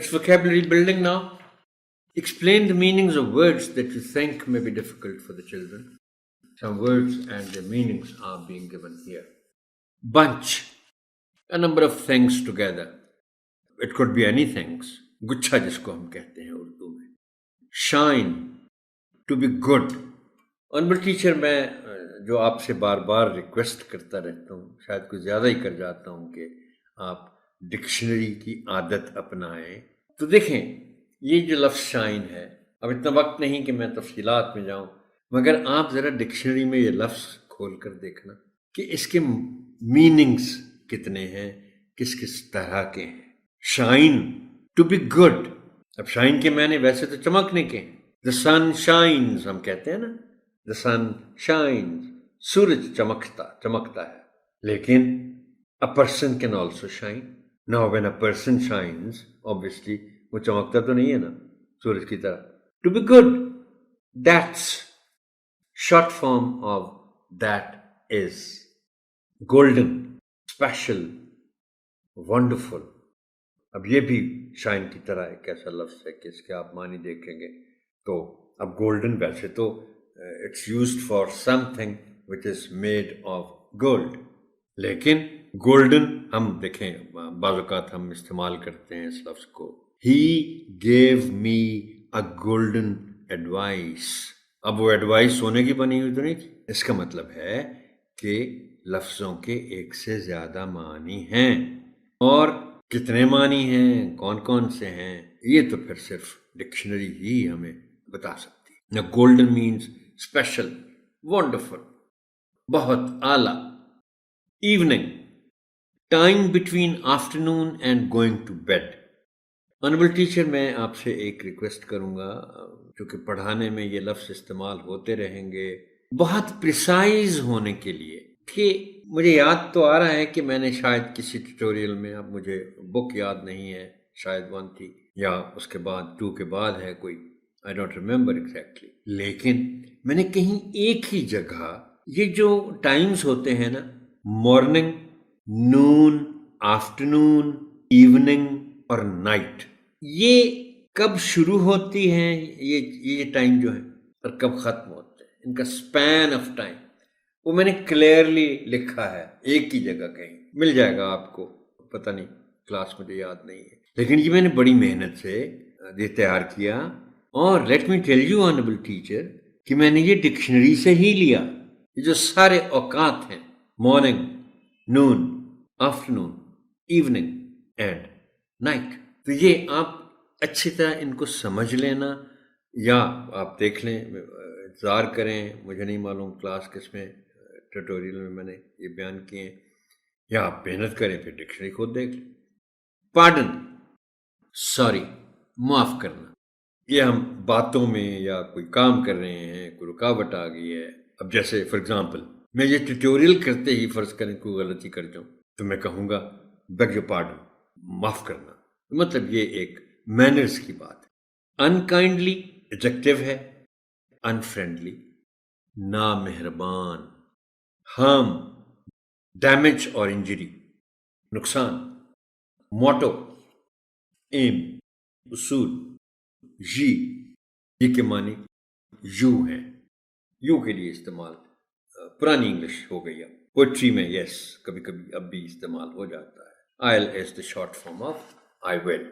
It's vocabulary building now. Explain the meanings of words that you think may be difficult for the children. Some words and their meanings are being given here. Bunch, a number of things together. It could be any things. गुच्छा जिसको हम कहते हैं उर्दू में. Shine, to be good. Honourable teacher, मैं जो आपसे बार बार request करता रहता हूँ, शायद कुछ ज़्यादा ही कर जाता हूँ कि आप डिक्शनरी की आदत अपनाएं. तो देखें, ये जो लफ्ज़ शाइन है, अब इतना वक्त नहीं कि मैं तफसीलात में जाऊँ, मगर आप ज़रा डिक्शनरी में ये लफ्ज़ खोल कर देखना कि इसके मीनिंग्स कितने हैं, किस किस तरह के हैं. Shine, to be good. अब शाइन के माने वैसे तो चमकने के हैं. द सन शाइन्स हम कहते हैं ना, द सन शाइन्स, सूरज चमकता है. लेकिन a person can also shine. Now when a person shines, obviously वो चमकता तो नहीं है ना सूरज की तरह. To be good, that's short form of that is. Golden, special, wonderful. अब ये भी शाइन की तरह एक ऐसा लफ्ज़ है कि इसके आप मानी देखेंगे तो अब गोल्डन वैसे तो it's used for something which is made of gold, लेकिन गोल्डन हम देखें बाज़ औक़ात हम इस्तेमाल करते हैं इस लफ्ज़ को. He gave me a golden advice. अब वो एडवाइस सोने की बनी हुई तो नहीं थी. इसका मतलब है कि लफ्ज़ों के एक से ज़्यादा मानी हैं, और कितने मानी हैं, कौन कौन से हैं, ये तो फिर सिर्फ डिक्शनरी ही हमें बता सकती है. ना गोल्डन मीन्स स्पेशल, वंडरफुल, बहुत आला. Evening, time between afternoon and going to bed. Honourable teacher, मैं आपसे एक रिक्वेस्ट करूंगा, क्योंकि पढ़ाने में ये लफ्ज़ इस्तेमाल होते रहेंगे, बहुत प्रिसाइज होने के लिए. कि मुझे याद तो आ रहा है कि मैंने शायद किसी ट्यूटोरियल में, अब मुझे बुक याद नहीं है, शायद 1 थी या उसके बाद 2 के बाद है कोई, आई डोंट रिमेम्बर एग्जैक्टली, लेकिन मैंने कहीं एक ही जगह ये जो टाइम्स होते हैं ना, मॉर्निंग, नून, आफ्टरनून, इवनिंग और नाइट, ये कब शुरू होती हैं ये टाइम जो है, और कब ख़त्म होते हैं, इनका स्पैन ऑफ टाइम वो मैंने क्लियरली लिखा है एक ही जगह. कहीं मिल जाएगा आपको, पता नहीं, क्लास मुझे याद नहीं है, लेकिन ये मैंने बड़ी मेहनत से ये तैयार किया. और let me tell you honourable teacher कि मैंने ये डिक्शनरी से ही लिया. ये जो सारे औकात हैं, morning, Noon, afternoon, evening and night, तो ये आप अच्छी तरह इनको समझ लेना, या आप देख लें, इंतज़ार करें. मुझे नहीं मालूम क्लास किस में ट्यूटोरियल में मैंने ये बयान किए हैं, या आप मेहनत करें फिर डिक्शनरी खुद देख लें. पार्डन, सॉरी, माफ़ करना. ये हम बातों में या कोई काम कर रहे हैं, कोई रुकावट आ गई है. अब जैसे फॉर एग्जांपल मैं ये ट्यूटोरियल करते ही फ़र्ज़ करें कोई गलती कर जाऊँ, तो मैं कहूँगा बेग योर पार्डन, माफ़ करना. मतलब ये एक मैनर्स की बात है. अनकाइंडली एडजेक्टिव है. अनफ्रेंडली, नामेहरबान. हार्म, डैमेज और इंजरी, नुकसान. मोटो, एम, उसूल. ये के मानी यू है, यू के लिए इस्तेमाल पुरानी इंग्लिश हो गई. अब पोइट्री में यस कभी कभी अब भी इस्तेमाल हो जाता है. I'll is the short form of I will.